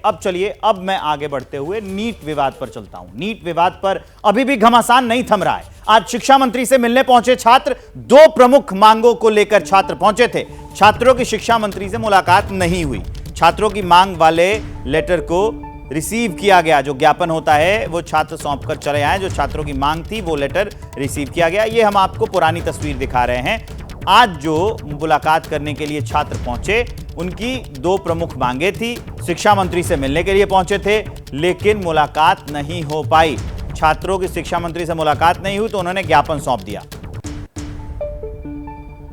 अब चलिए, अब मैं आगे बढ़ते हुए नीट विवाद पर चलता हूं। नीट विवाद पर अभी भी घमासान नहीं थम रहा है। आज शिक्षा मंत्री से मिलने पहुंचे छात्र, दो प्रमुख मांगों को लेकर छात्र पहुंचे थे। छात्रों की शिक्षा मंत्री से मुलाकात नहीं हुई। छात्रों की मांग वाले लेटर को रिसीव किया गया। जो ज्ञापन होता है वो छात्र सौंप कर चले आए। जो छात्रों की मांग थी वो लेटर रिसीव किया गया। ये हम आपको पुरानी तस्वीर दिखा रहे हैं। आज जो मुलाकात करने के लिए छात्र पहुंचे, उनकी दो प्रमुख मांगे थी। शिक्षा मंत्री से मिलने के लिए पहुंचे थे, लेकिन मुलाकात नहीं हो पाई। छात्रों की शिक्षा मंत्री से मुलाकात नहीं हुई तो उन्होंने ज्ञापन सौंप दिया।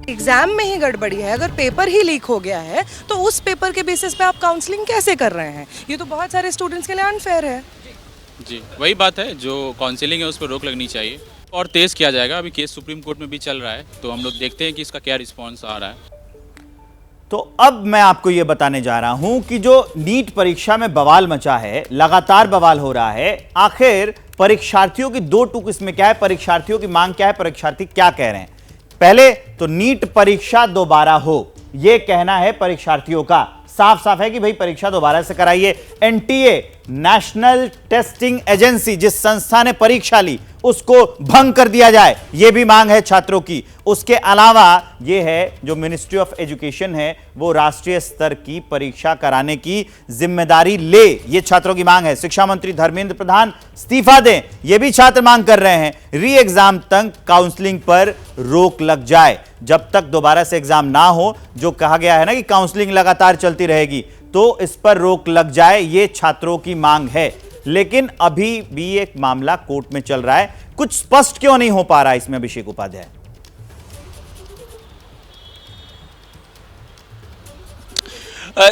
एग्जाम में ही गड़बड़ी है, अगर पेपर ही लीक हो गया है तो उस पेपर के बेसिस पे आप काउंसलिंग कैसे कर रहे हैं? ये तो बहुत सारे स्टूडेंट्स के लिए अनफेयर है। जी, वही बात है, जो काउंसलिंग है उस पर रोक लगनी चाहिए और तेज़ किया जाएगा। अभी केस सुप्रीम कोर्ट में भी चल रहा है, तो हम लोग देखते हैं कि इसका क्या रिस्पॉन्स आ रहा है। तो अब मैं आपको यह बताने जा रहा हूं कि जो नीट परीक्षा में बवाल मचा है, लगातार बवाल हो रहा है, आखिर परीक्षार्थियों की दो टूक इसमें क्या है, परीक्षार्थियों की मांग क्या है, परीक्षार्थी क्या कह रहे हैं। पहले तो नीट परीक्षा दोबारा हो, यह कहना है परीक्षार्थियों का। साफ साफ है कि भाई परीक्षा दोबारा से कराइए। एनटीए, नेशनल टेस्टिंग एजेंसी, जिस संस्था ने परीक्षा ली, उसको भंग कर दिया जाए, यह भी मांग है छात्रों की। उसके अलावा यह है जो मिनिस्ट्री ऑफ एजुकेशन है, वो राष्ट्रीय स्तर की परीक्षा कराने की जिम्मेदारी ले, यह छात्रों की मांग है। शिक्षा मंत्री धर्मेंद्र प्रधान इस्तीफा दें, यह भी छात्र मांग कर रहे हैं। री एग्जाम तक काउंसलिंग पर रोक लग जाए, जब तक दोबारा से एग्जाम ना हो। जो कहा गया है ना कि काउंसलिंग लगातार चलती रहेगी, तो इस पर रोक लग जाए, यह छात्रों की मांग है। लेकिन अभी भी एक मामला कोर्ट में चल रहा है। कुछ स्पष्ट क्यों नहीं हो पा रहा है इसमें, अभिषेक उपाध्याय?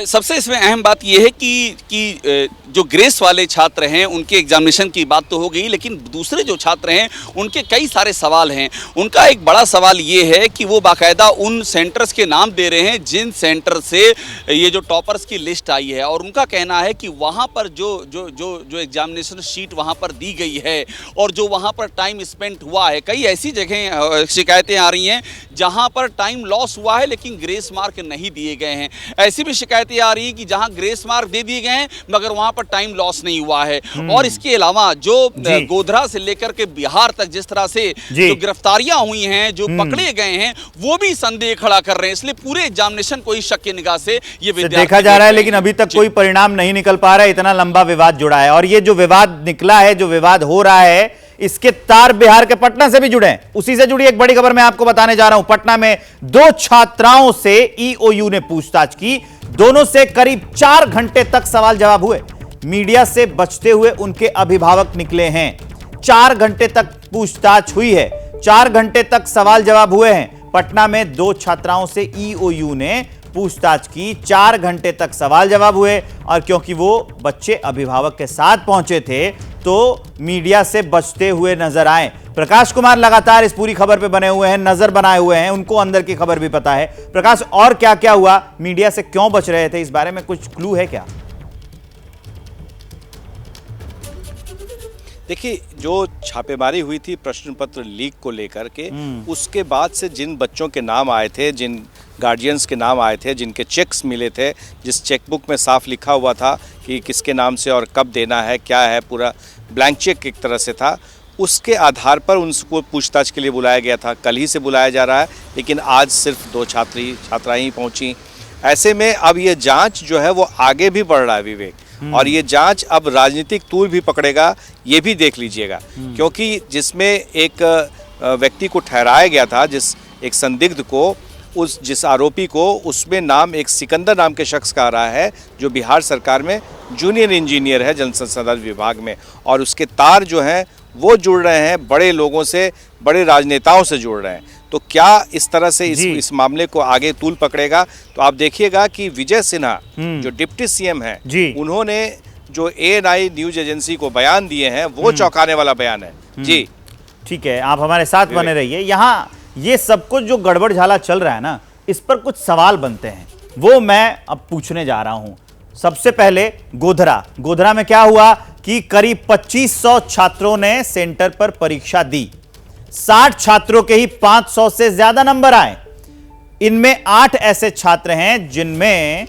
सबसे इसमें अहम बात यह है कि जो ग्रेस वाले छात्र हैं उनके एग्जामिनेशन की बात तो हो गई, लेकिन दूसरे जो छात्र हैं उनके कई सारे सवाल हैं। उनका एक बड़ा सवाल ये है कि वो बाकायदा उन सेंटर्स के नाम दे रहे हैं जिन सेंटर से ये जो टॉपर्स की लिस्ट आई है, और उनका कहना है कि वहाँ पर जो एग्जामिनेशन शीट वहाँ पर दी गई है और जो वहाँ पर टाइम स्पेंड हुआ है, कई ऐसी जगह शिकायतें आ रही हैं जहाँ पर टाइम लॉस हुआ है लेकिन ग्रेस मार्क नहीं दिए गए हैं। ऐसी भी शिकायतें आ रही हैं कि जहाँ ग्रेस मार्क दे दिए गए हैं मगर वहाँ पर टाइम लॉस नहीं हुआ है। और इसके अलावा जो गोधरा से लेकर के बिहार तक जिस तरह से जो गिरफ्तारियां हुई हैं, जो पकड़े गए हैं, वो भी संदेह खड़ा कर रहे हैं। इसलिए पूरे एग्जामिनेशन को ही शक की निगाह से ये देखा जा रहा है, लेकिन अभी तक कोई परिणाम नहीं निकल पा रहा है। इतना लंबा विवाद जुड़ा है, और ये जो विवाद निकला है, जो विवाद हो रहा है, इसके तार बिहार के पटना से भी जुड़े हैं। उसी से जुड़ी एक बड़ी खबर मैं आपको बताने जा रहा हूं। पटना में दो छात्राओं से ईओयू ने पूछताछ की। दोनों से करीब 4 घंटे तक सवाल जवाब हुए। मीडिया से बचते हुए उनके अभिभावक निकले हैं। 4 घंटे तक पूछताछ हुई है, 4 घंटे तक सवाल जवाब हुए हैं। पटना में दो छात्राओं से ईओयू ने पूछताछ की, 4 घंटे तक सवाल जवाब हुए। और क्योंकि वो बच्चे अभिभावक के साथ पहुंचे थे, तो मीडिया से बचते हुए नजर आए। प्रकाश कुमार लगातार इस पूरी खबर पे बने हुए हैं, नजर बनाए हुए हैं, उनको अंदर की खबर भी पता है। प्रकाश, और क्या क्या हुआ, मीडिया से क्यों बच रहे थे, इस बारे में कुछ क्लू है क्या? देखिए, जो छापेमारी हुई थी प्रश्न पत्र लीक को लेकर के, उसके बाद से जिन बच्चों के नाम आए थे, जिन गार्जियंस के नाम आए थे, जिनके चेक्स मिले थे, जिस चेकबुक में साफ लिखा हुआ था कि किसके नाम से और कब देना है, क्या है, पूरा ब्लैंक चेक एक तरह से था, उसके आधार पर उनको पूछताछ के लिए बुलाया गया था। कल ही से बुलाया जा रहा है, लेकिन आज सिर्फ 2 छात्राएं ही पहुंची। ऐसे में अब ये जांच जो है वो आगे भी बढ़ रहा है विवेक, और ये जांच अब राजनीतिक तूल भी पकड़ेगा, ये भी देख लीजिएगा। क्योंकि जिसमें एक व्यक्ति को ठहराया गया था, जिस एक संदिग्ध को, जिस आरोपी को, उसमें नाम एक सिकंदर नाम के शख्स का आ रहा है, जो बिहार सरकार में जूनियर इंजीनियर है जल संसाधन विभाग में। और उसके तार जो हैं वो जुड़ रहे हैं बड़े लोगों से, बड़े राजनेताओं से जुड़ रहे हैं। तो क्या इस तरह से इस मामले को आगे तूल पकड़ेगा? तो आप देखिएगा कि विजय सिन्हा जो डिप्टी सीएम हैं, उन्होंने जो ANI न्यूज एजेंसी को बयान दिए हैं, वो चौंकाने वाला बयान है। जी ठीक है, आप हमारे साथ बने रहिए। यहाँ ये सब कुछ जो गड़बड़ झाला चल रहा है ना, इस पर कुछ सवाल बनते हैं, वो मैं अब पूछने जा रहा हूं। सबसे पहले गोधरा में क्या हुआ कि करीब 2500 छात्रों ने सेंटर पर परीक्षा दी। 60 छात्रों के ही 500 से ज्यादा नंबर आए। इनमें 8 ऐसे छात्र हैं जिनमें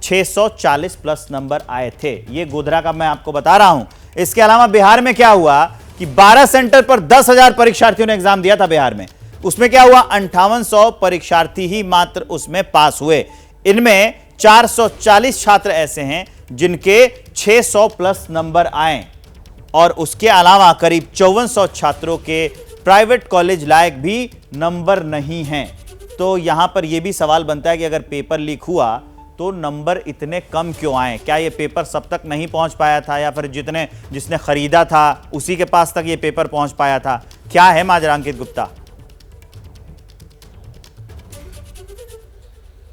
640 प्लस नंबर आए थे। ये गोधरा का मैं आपको बता रहा हूं। इसके अलावा बिहार में क्या हुआ कि 12 सेंटर पर 10,000 परीक्षार्थियों ने एग्जाम दिया था बिहार में। उसमें क्या हुआ, 5800 परीक्षार्थी ही मात्र उसमें पास हुए। इनमें 440 छात्र ऐसे हैं जिनके 600 प्लस नंबर आए और उसके अलावा करीब 5400 छात्रों के प्राइवेट कॉलेज लायक भी नंबर नहीं हैं। तो यहां पर यह भी सवाल बनता है कि अगर पेपर लीक हुआ तो नंबर इतने कम क्यों आए? क्या ये पेपर सब तक नहीं पहुंच पाया था या फिर जिसने खरीदा था उसी के पास तक ये पेपर पहुंच पाया था? क्या है माजरा अंकित गुप्ता?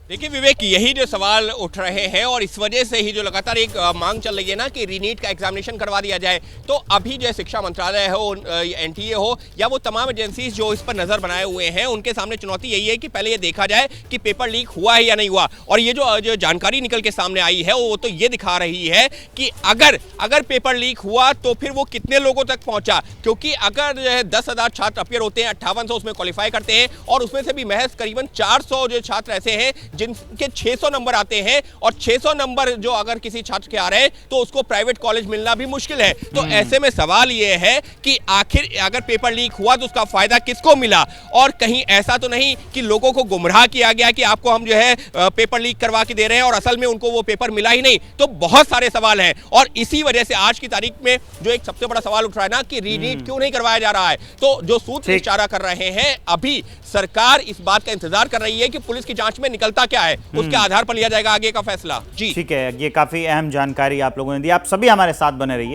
देखिए विवेक, यही जो सवाल उठ रहे हैं और इस वजह से ही जो लगातार एक मांग चल रही है ना कि रीनीट का एग्जामिनेशन करवा दिया जाए। तो अभी जो शिक्षा मंत्रालय हो, एनटीए हो या वो तमाम एजेंसीज जो इस पर नजर बनाए हुए हैं, उनके सामने चुनौती यही है कि पहले ये देखा जाए कि पेपर लीक हुआ है या नहीं हुआ। और ये जो जानकारी निकल के सामने आई है वो तो ये दिखा रही है कि अगर पेपर लीक हुआ तो फिर वो कितने लोगों तक पहुंचा, क्योंकि अगर जो है 10,000 छात्र अपियर होते हैं, 5800 उसमें क्वालिफाई करते हैं और उसमें से भी महज करीबन 400 जो छात्र ऐसे हैं जिनके 600 नंबर आते हैं और 600 नंबर जो अगर किसी छात्र के आ रहे हैं तो उसको प्राइवेट कॉलेज मिलना भी मुश्किल है। तो ऐसे में सवाल यह है कि आखिर अगर पेपर लीक हुआ तो उसका फायदा किसको मिला, और कहीं ऐसा तो नहीं कि लोगों को गुमराह किया गया कि आपको हम जो है पेपर लीक करवा के दे रहे हैं और असल में उनको वो पेपर मिला ही नहीं। तो बहुत सारे सवाल हैं और इसी वजह से आज की तारीख में जो एक सबसे बड़ा सवाल उठ रहा है ना कि रीनीट क्यों नहीं करवाया जा रहा है। तो जो सूत्र इशारा कर रहे हैं, अभी सरकार इस बात का इंतजार कर रही है कि पुलिस की जांच में निकलता क्या है, उसके आधार पर लिया जाएगा आगे का फैसला। जी ठीक है, ये काफी अहम जानकारी आप लोगों ने दी। आप सभी हमारे साथ बने रहिए।